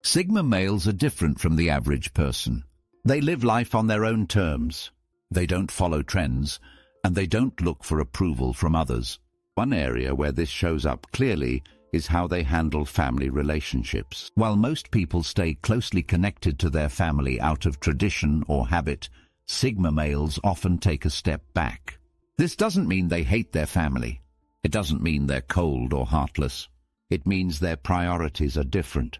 Sigma males are different from the average person. They live life on their own terms. They don't follow trends, and they don't look for approval from others. One area where this shows up clearly is how they handle family relationships. While most people stay closely connected to their family out of tradition or habit, Sigma males often take a step back. This doesn't mean they hate their family. It doesn't mean they're cold or heartless. It means their priorities are different.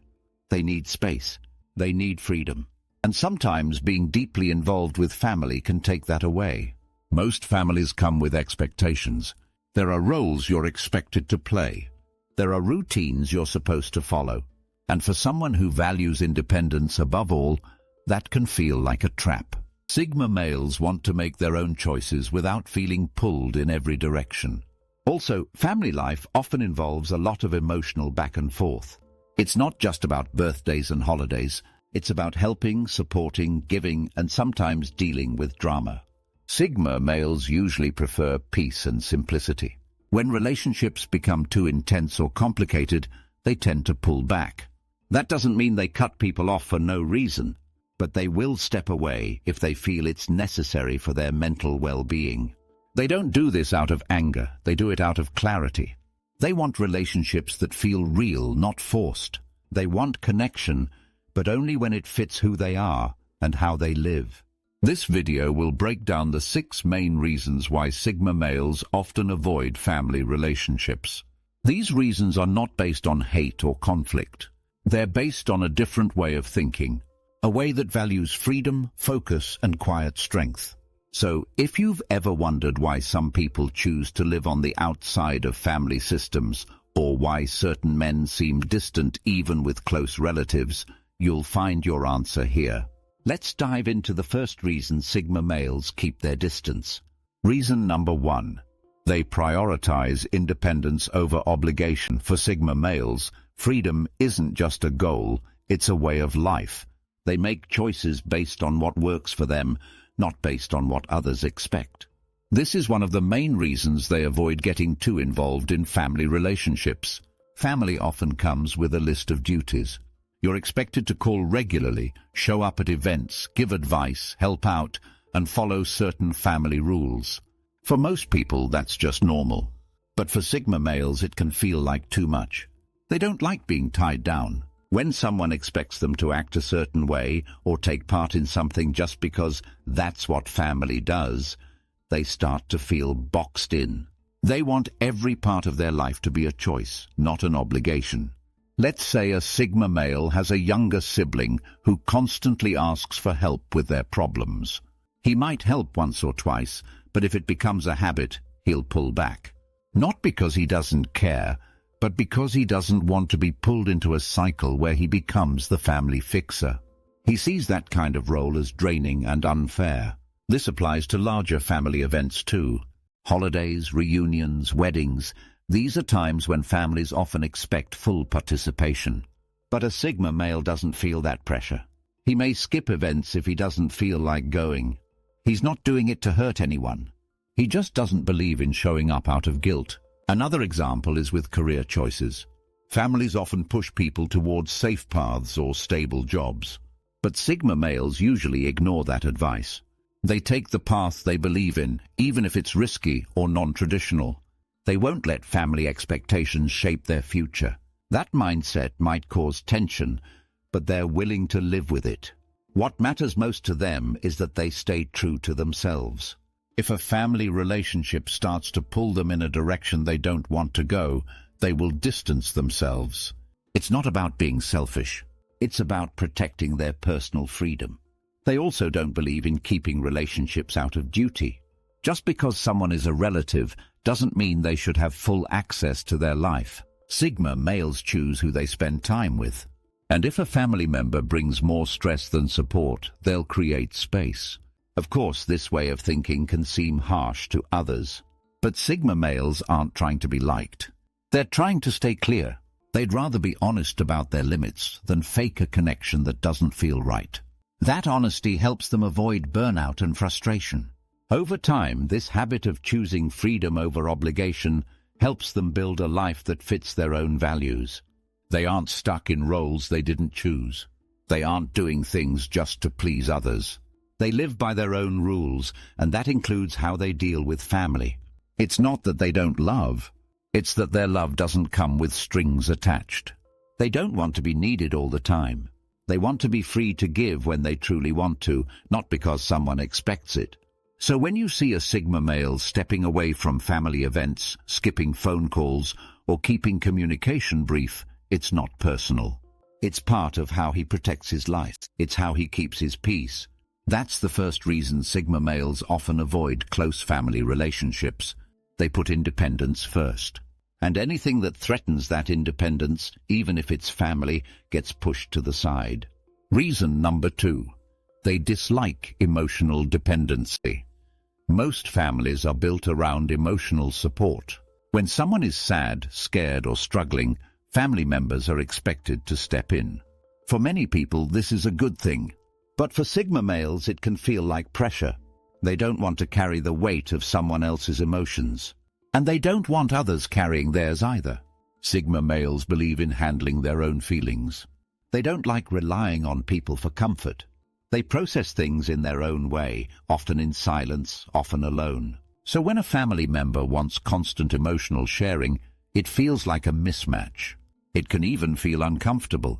They need space. They need freedom. And sometimes being deeply involved with family can take that away. Most families come with expectations. There are roles you're expected to play. There are routines you're supposed to follow. And for someone who values independence above all, that can feel like a trap. Sigma males want to make their own choices without feeling pulled in every direction. Also, family life often involves a lot of emotional back and forth. It's not just about birthdays and holidays. It's about helping, supporting, giving, and sometimes dealing with drama. Sigma males usually prefer peace and simplicity. When relationships become too intense or complicated, they tend to pull back. That doesn't mean they cut people off for no reason, but they will step away if they feel it's necessary for their mental well-being. They don't do this out of anger, they do it out of clarity. They want relationships that feel real, not forced. They want connection, but only when it fits who they are and how they live. This video will break down the 6 main reasons why Sigma males often avoid family relationships. These reasons are not based on hate or conflict. They're based on a different way of thinking, a way that values freedom, focus, and quiet strength. So, if you've ever wondered why some people choose to live on the outside of family systems, or why certain men seem distant even with close relatives, you'll find your answer here. Let's dive into the first reason Sigma males keep their distance. Reason number 1. They prioritize independence over obligation. For Sigma males, freedom isn't just a goal, it's a way of life. They make choices based on what works for them, not based on what others expect. This is one of the main reasons they avoid getting too involved in family relationships. Family often comes with a list of duties. You're expected to call regularly, show up at events, give advice, help out, and follow certain family rules. For most people, that's just normal. But for Sigma males, it can feel like too much. They don't like being tied down. When someone expects them to act a certain way or take part in something just because that's what family does, they start to feel boxed in. They want every part of their life to be a choice, not an obligation. Let's say a Sigma male has a younger sibling who constantly asks for help with their problems. He might help once or twice, but if it becomes a habit, he'll pull back. Not because he doesn't care, but because he doesn't want to be pulled into a cycle where he becomes the family fixer. He sees that kind of role as draining and unfair. This applies to larger family events too. Holidays, reunions, weddings. These are times when families often expect full participation. But a Sigma male doesn't feel that pressure. He may skip events if he doesn't feel like going. He's not doing it to hurt anyone. He just doesn't believe in showing up out of guilt. Another example is with career choices. Families often push people towards safe paths or stable jobs. But Sigma males usually ignore that advice. They take the path they believe in, even if it's risky or non-traditional. They won't let family expectations shape their future. That mindset might cause tension, but they're willing to live with it. What matters most to them is that they stay true to themselves. If a family relationship starts to pull them in a direction they don't want to go, they will distance themselves. It's not about being selfish. It's about protecting their personal freedom. They also don't believe in keeping relationships out of duty. Just because someone is a relative doesn't mean they should have full access to their life. Sigma males choose who they spend time with. And if a family member brings more stress than support, they'll create space. Of course, this way of thinking can seem harsh to others. But Sigma males aren't trying to be liked. They're trying to stay clear. They'd rather be honest about their limits than fake a connection that doesn't feel right. That honesty helps them avoid burnout and frustration. Over time, this habit of choosing freedom over obligation helps them build a life that fits their own values. They aren't stuck in roles they didn't choose. They aren't doing things just to please others. They live by their own rules, and that includes how they deal with family. It's not that they don't love, it's that their love doesn't come with strings attached. They don't want to be needed all the time. They want to be free to give when they truly want to, not because someone expects it. So when you see a Sigma male stepping away from family events, skipping phone calls, or keeping communication brief, it's not personal. It's part of how he protects his life. It's how he keeps his peace. That's the first reason Sigma males often avoid close family relationships. They put independence first. And anything that threatens that independence, even if it's family, gets pushed to the side. Reason number 2. They dislike emotional dependency. Most families are built around emotional support. When someone is sad, scared, or struggling, family members are expected to step in. For many people, this is a good thing. But for Sigma males, it can feel like pressure. They don't want to carry the weight of someone else's emotions. And they don't want others carrying theirs either. Sigma males believe in handling their own feelings. They don't like relying on people for comfort. They process things in their own way, often in silence, often alone. So when a family member wants constant emotional sharing, it feels like a mismatch. It can even feel uncomfortable.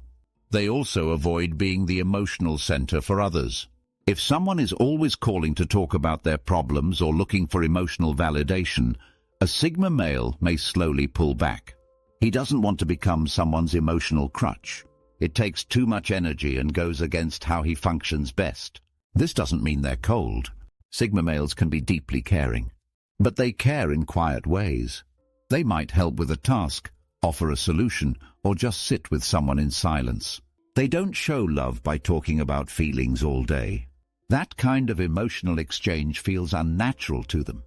They also avoid being the emotional center for others. If someone is always calling to talk about their problems or looking for emotional validation, a Sigma male may slowly pull back. He doesn't want to become someone's emotional crutch. It takes too much energy and goes against how he functions best. This doesn't mean they're cold. Sigma males can be deeply caring. But they care in quiet ways. They might help with a task, offer a solution, or just sit with someone in silence. They don't show love by talking about feelings all day. That kind of emotional exchange feels unnatural to them.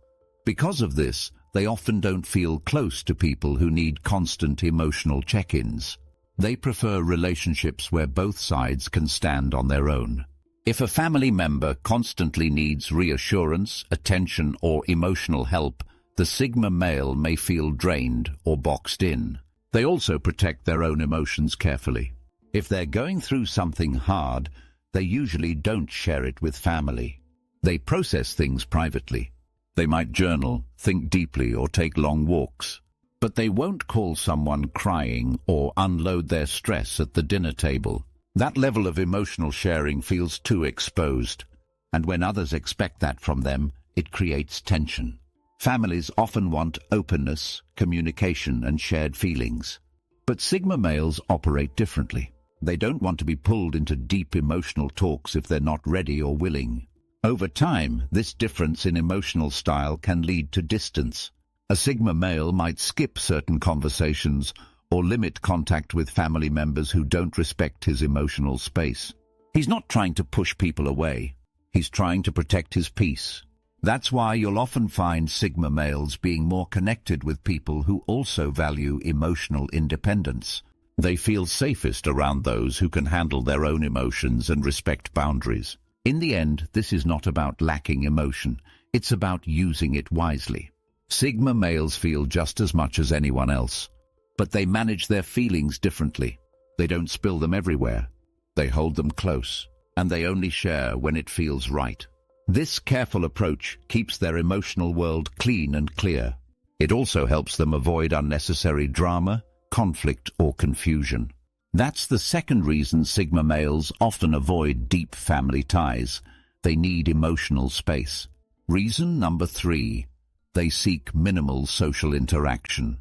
Because of this, they often don't feel close to people who need constant emotional check-ins. They prefer relationships where both sides can stand on their own. If a family member constantly needs reassurance, attention, or emotional help, the Sigma male may feel drained or boxed in. They also protect their own emotions carefully. If they're going through something hard, they usually don't share it with family. They process things privately. They might journal, think deeply, or take long walks. But they won't call someone crying or unload their stress at the dinner table. That level of emotional sharing feels too exposed. And when others expect that from them, it creates tension. Families often want openness, communication, and shared feelings. But Sigma males operate differently. They don't want to be pulled into deep emotional talks if they're not ready or willing. Over time, this difference in emotional style can lead to distance. A Sigma male might skip certain conversations or limit contact with family members who don't respect his emotional space. He's not trying to push people away. He's trying to protect his peace. That's why you'll often find Sigma males being more connected with people who also value emotional independence. They feel safest around those who can handle their own emotions and respect boundaries. In the end, this is not about lacking emotion. It's about using it wisely. Sigma males feel just as much as anyone else, but they manage their feelings differently. They don't spill them everywhere. They hold them close, and they only share when it feels right. This careful approach keeps their emotional world clean and clear. It also helps them avoid unnecessary drama, conflict, or confusion. That's the second reason Sigma males often avoid deep family ties. They need emotional space. Reason number 3. They seek minimal social interaction.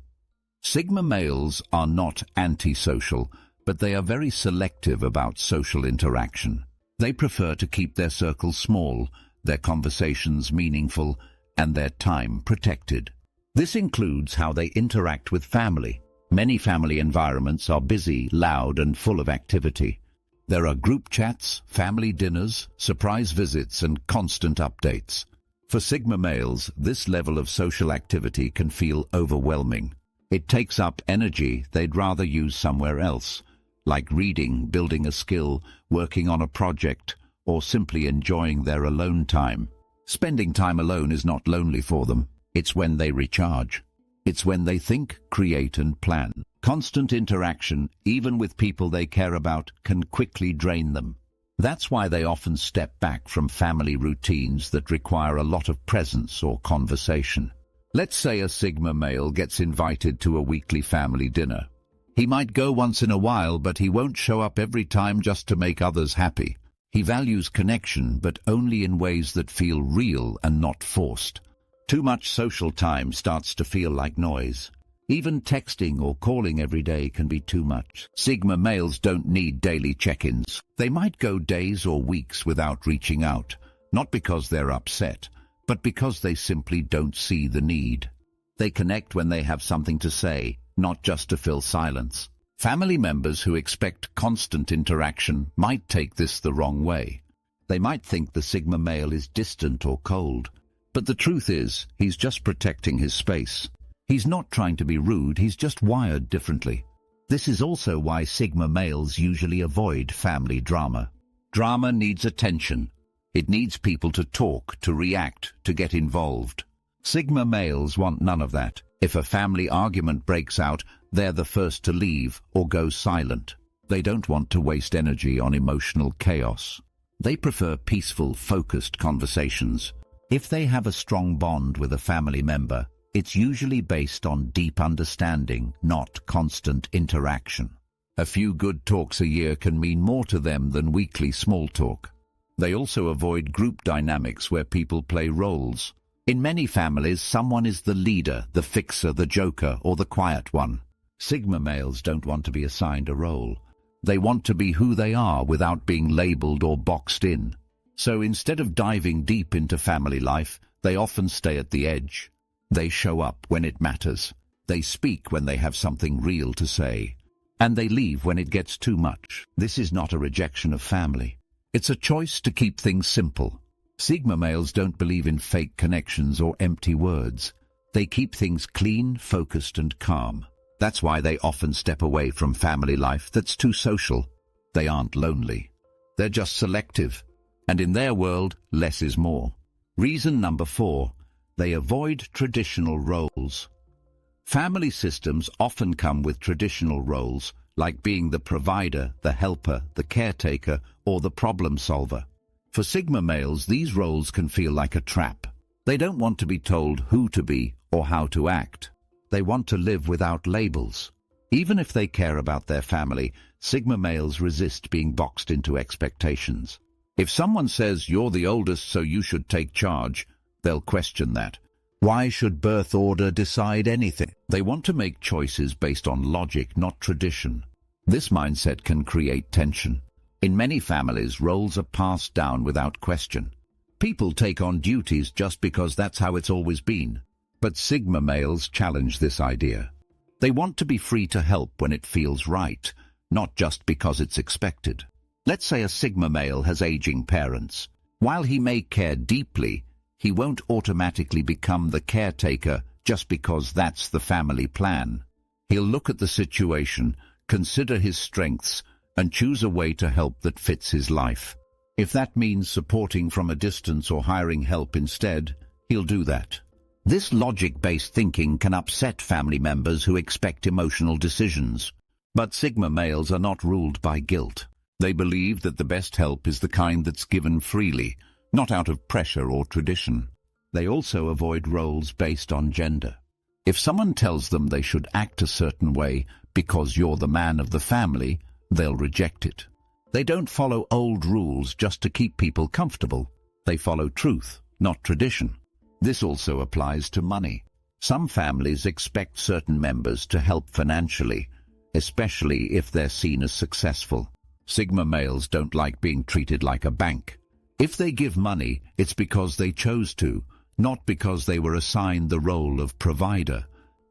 Sigma males are not antisocial, but they are very selective about social interaction. They prefer to keep their circles small, their conversations meaningful, and their time protected. This includes how they interact with family. Many family environments are busy, loud, and full of activity. There are group chats, family dinners, surprise visits, and constant updates. For Sigma males, this level of social activity can feel overwhelming. It takes up energy they'd rather use somewhere else, like reading, building a skill, working on a project, or simply enjoying their alone time. Spending time alone is not lonely for them. It's when they recharge. It's when they think, create and plan. Constant interaction, even with people they care about, can quickly drain them. That's why they often step back from family routines that require a lot of presence or conversation. Let's say a Sigma male gets invited to a weekly family dinner. He might go once in a while, but he won't show up every time just to make others happy. He values connection, but only in ways that feel real and not forced. Too much social time starts to feel like noise. Even texting or calling every day can be too much. Sigma males don't need daily check-ins. They might go days or weeks without reaching out, not because they're upset, but because they simply don't see the need. They connect when they have something to say, not just to fill silence. Family members who expect constant interaction might take this the wrong way. They might think the Sigma male is distant or cold, but the truth is, he's just protecting his space. He's not trying to be rude, he's just wired differently. This is also why Sigma males usually avoid family drama. Drama needs attention. It needs people to talk, to react, to get involved. Sigma males want none of that. If a family argument breaks out, they're the first to leave or go silent. They don't want to waste energy on emotional chaos. They prefer peaceful, focused conversations. If they have a strong bond with a family member, it's usually based on deep understanding, not constant interaction. A few good talks a year can mean more to them than weekly small talk. They also avoid group dynamics where people play roles. In many families, someone is the leader, the fixer, the joker, or the quiet one. Sigma males don't want to be assigned a role. They want to be who they are without being labeled or boxed in. So instead of diving deep into family life, they often stay at the edge. They show up when it matters. They speak when they have something real to say. And they leave when it gets too much. This is not a rejection of family. It's a choice to keep things simple. Sigma males don't believe in fake connections or empty words. They keep things clean, focused and calm. That's why they often step away from family life that's too social. They aren't lonely. They're just selective. And in their world, less is more. Reason number 4, they avoid traditional roles. Family systems often come with traditional roles, like being the provider, the helper, the caretaker, or the problem solver. For Sigma males, these roles can feel like a trap. They don't want to be told who to be or how to act. They want to live without labels. Even if they care about their family, Sigma males resist being boxed into expectations. If someone says, "You're the oldest, so you should take charge," they'll question that. Why should birth order decide anything? They want to make choices based on logic, not tradition. This mindset can create tension. In many families, roles are passed down without question. People take on duties just because that's how it's always been. But Sigma males challenge this idea. They want to be free to help when it feels right, not just because it's expected. Let's say a Sigma male has aging parents. While he may care deeply, he won't automatically become the caretaker just because that's the family plan. He'll look at the situation, consider his strengths, and choose a way to help that fits his life. If that means supporting from a distance or hiring help instead, he'll do that. This logic-based thinking can upset family members who expect emotional decisions. But Sigma males are not ruled by guilt. They believe that the best help is the kind that's given freely, not out of pressure or tradition. They also avoid roles based on gender. If someone tells them they should act a certain way because you're the man of the family, they'll reject it. They don't follow old rules just to keep people comfortable. They follow truth, not tradition. This also applies to money. Some families expect certain members to help financially, especially if they're seen as successful. Sigma males don't like being treated like a bank. If they give money, it's because they chose to, not because they were assigned the role of provider.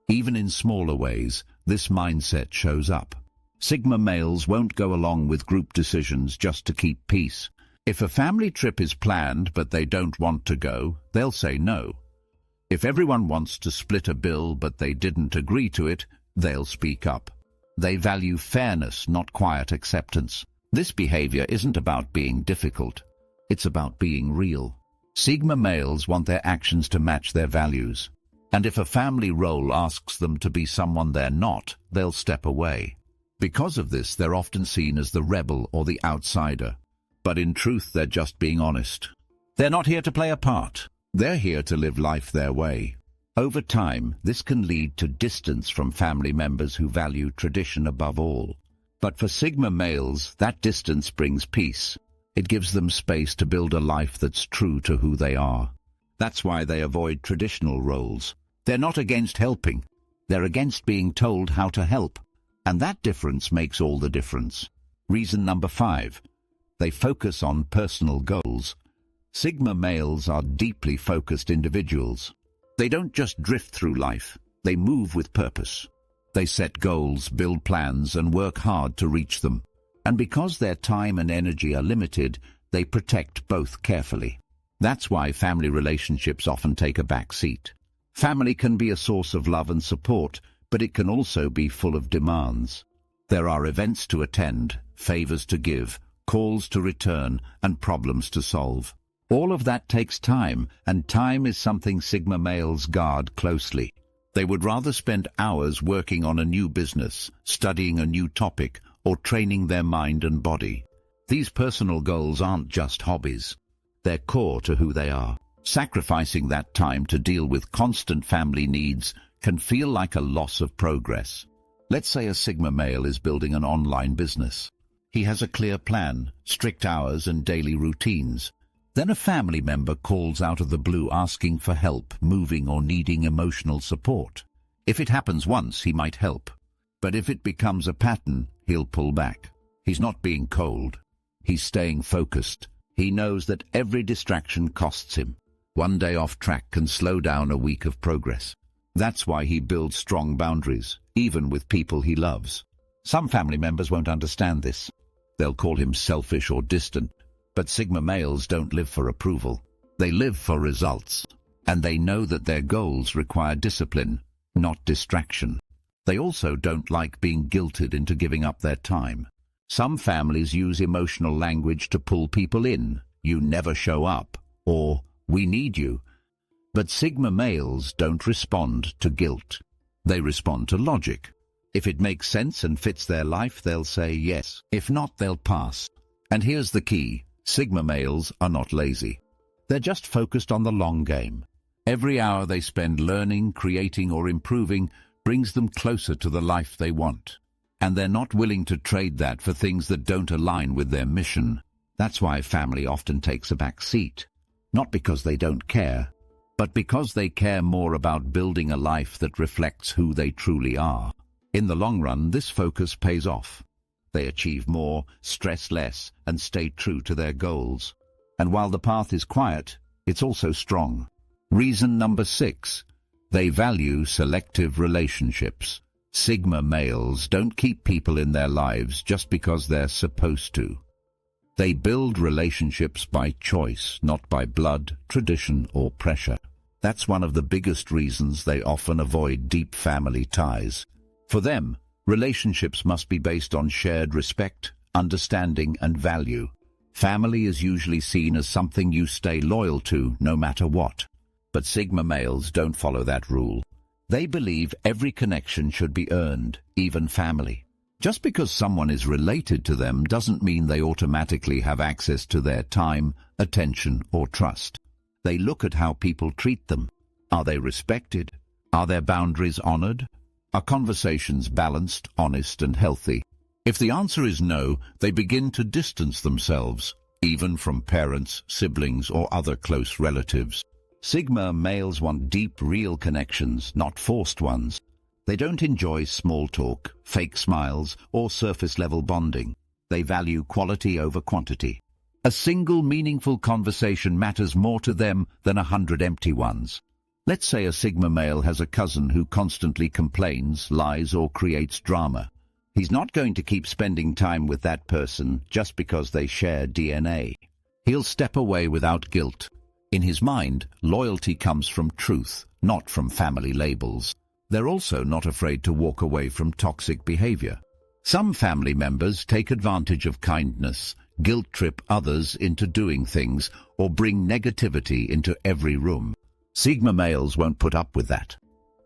Even in smaller ways, this mindset shows up. Sigma males won't go along with group decisions just to keep peace. If a family trip is planned but they don't want to go, they'll say no. If everyone wants to split a bill but they didn't agree to it, they'll speak up. They value fairness, not quiet acceptance. This behavior isn't about being difficult. It's about being real. Sigma males want their actions to match their values. And if a family role asks them to be someone they're not, they'll step away. Because of this, they're often seen as the rebel or the outsider. But in truth, they're just being honest. They're not here to play a part. They're here to live life their way. Over time, this can lead to distance from family members who value tradition above all. But for Sigma males, that distance brings peace. It gives them space to build a life that's true to who they are. That's why they avoid traditional roles. They're not against helping. They're against being told how to help. And that difference makes all the difference. Reason number 5. They focus on personal goals. Sigma males are deeply focused individuals. They don't just drift through life. They move with purpose. They set goals, build plans, and work hard to reach them. And because their time and energy are limited, they protect both carefully. That's why family relationships often take a back seat. Family can be a source of love and support, but it can also be full of demands. There are events to attend, favors to give, calls to return, and problems to solve. All of that takes time, and time is something Sigma males guard closely. They would rather spend hours working on a new business, studying a new topic, or training their mind and body. These personal goals aren't just hobbies. They're core to who they are. Sacrificing that time to deal with constant family needs can feel like a loss of progress. Let's say a Sigma male is building an online business. He has a clear plan, strict hours, and daily routines. Then a family member calls out of the blue asking for help, moving or needing emotional support. If it happens once, he might help. But if it becomes a pattern, he'll pull back. He's not being cold. He's staying focused. He knows that every distraction costs him. One day off track can slow down a week of progress. That's why he builds strong boundaries, even with people he loves. Some family members won't understand this. They'll call him selfish or distant. But Sigma males don't live for approval. They live for results. And they know that their goals require discipline, not distraction. They also don't like being guilted into giving up their time. Some families use emotional language to pull people in. You never show up, or we need you. But Sigma males don't respond to guilt. They respond to logic. If it makes sense and fits their life, they'll say yes. If not, they'll pass. And here's the key. Sigma males are not lazy. They're just focused on the long game. Every hour they spend learning, creating, or improving brings them closer to the life they want. And they're not willing to trade that for things that don't align with their mission. That's why family often takes a back seat. Not because they don't care, but because they care more about building a life that reflects who they truly are. In the long run, this focus pays off. They achieve more, stress less, and stay true to their goals. And while the path is quiet, it's also strong. Reason number 6. They value selective relationships. Sigma males don't keep people in their lives just because they're supposed to. They build relationships by choice, not by blood, tradition, or pressure. That's one of the biggest reasons they often avoid deep family ties. For them, relationships must be based on shared respect, understanding, and value. Family is usually seen as something you stay loyal to no matter what. But Sigma males don't follow that rule. They believe every connection should be earned, even family. Just because someone is related to them doesn't mean they automatically have access to their time, attention, or trust. They look at how people treat them. Are they respected? Are their boundaries honored? Are conversations balanced, honest, and healthy? If the answer is no, they begin to distance themselves, even from parents, siblings, or other close relatives. Sigma males want deep, real connections, not forced ones. They don't enjoy small talk, fake smiles, or surface-level bonding. They value quality over quantity. A single meaningful conversation matters more to them than 100 empty ones. Let's say a Sigma male has a cousin who constantly complains, lies, or creates drama. He's not going to keep spending time with that person just because they share DNA. He'll step away without guilt. In his mind, loyalty comes from truth, not from family labels. They're also not afraid to walk away from toxic behavior. Some family members take advantage of kindness, guilt-trip others into doing things, or bring negativity into every room. Sigma males won't put up with that.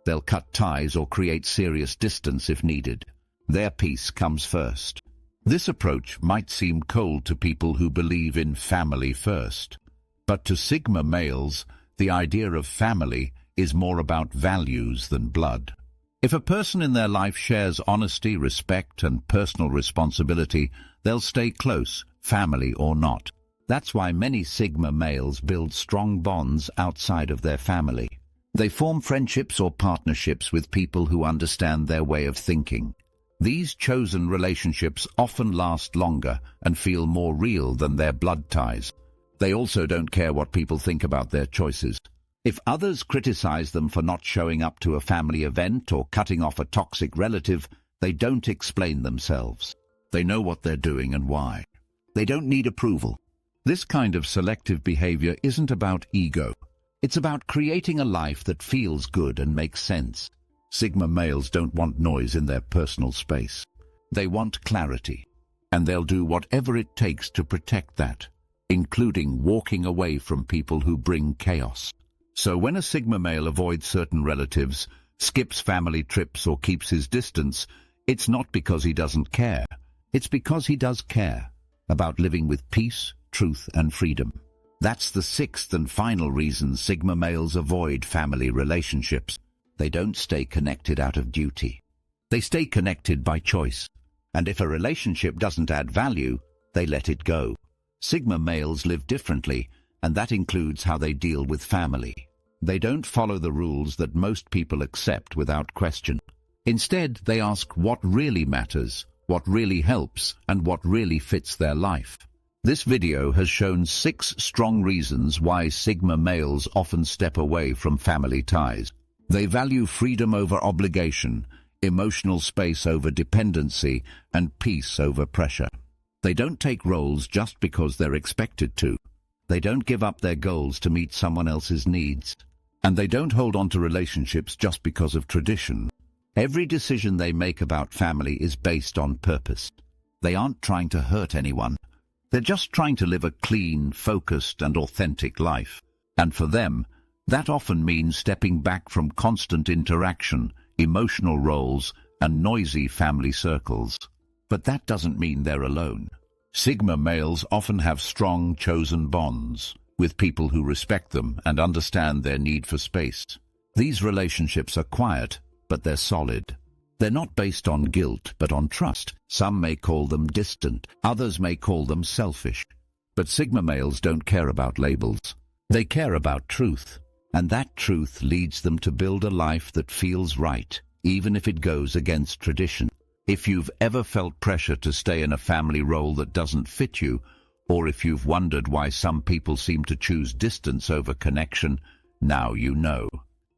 They'll cut ties or create serious distance if needed. Their peace comes first. This approach might seem cold to people who believe in family first. But to Sigma males, the idea of family is more about values than blood. If a person in their life shares honesty, respect, and personal responsibility, they'll stay close, family or not. That's why many Sigma males build strong bonds outside of their family. They form friendships or partnerships with people who understand their way of thinking. These chosen relationships often last longer and feel more real than their blood ties. They also don't care what people think about their choices. If others criticize them for not showing up to a family event or cutting off a toxic relative, they don't explain themselves. They know what they're doing and why. They don't need approval. This kind of selective behavior isn't about ego. It's about creating a life that feels good and makes sense. Sigma males don't want noise in their personal space. They want clarity, and they'll do whatever it takes to protect that, including walking away from people who bring chaos. So when a Sigma male avoids certain relatives, skips family trips or keeps his distance, it's not because he doesn't care. It's because he does care about living with peace, truth, and freedom. That's the sixth and final reason Sigma males avoid family relationships. They don't stay connected out of duty. They stay connected by choice. And if a relationship doesn't add value, they let it go. Sigma males live differently, and that includes how they deal with family. They don't follow the rules that most people accept without question. Instead, they ask what really matters, what really helps, and what really fits their life. This video has shown 6 strong reasons why Sigma males often step away from family ties. They value freedom over obligation, emotional space over dependency, and peace over pressure. They don't take roles just because they're expected to. They don't give up their goals to meet someone else's needs. And they don't hold on to relationships just because of tradition. Every decision they make about family is based on purpose. They aren't trying to hurt anyone. They're just trying to live a clean, focused, and authentic life. And for them, that often means stepping back from constant interaction, emotional roles, and noisy family circles. But that doesn't mean they're alone. Sigma males often have strong, chosen bonds with people who respect them and understand their need for space. These relationships are quiet, but they're solid. They're not based on guilt, but on trust. Some may call them distant, others may call them selfish. But Sigma males don't care about labels. They care about truth. And that truth leads them to build a life that feels right, even if it goes against tradition. If you've ever felt pressure to stay in a family role that doesn't fit you, or if you've wondered why some people seem to choose distance over connection, now you know.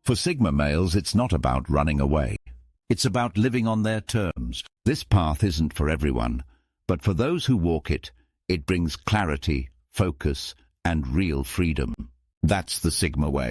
For Sigma males, it's not about running away. It's about living on their terms. This path isn't for everyone, but for those who walk it, it brings clarity, focus, and real freedom. That's the Sigma way.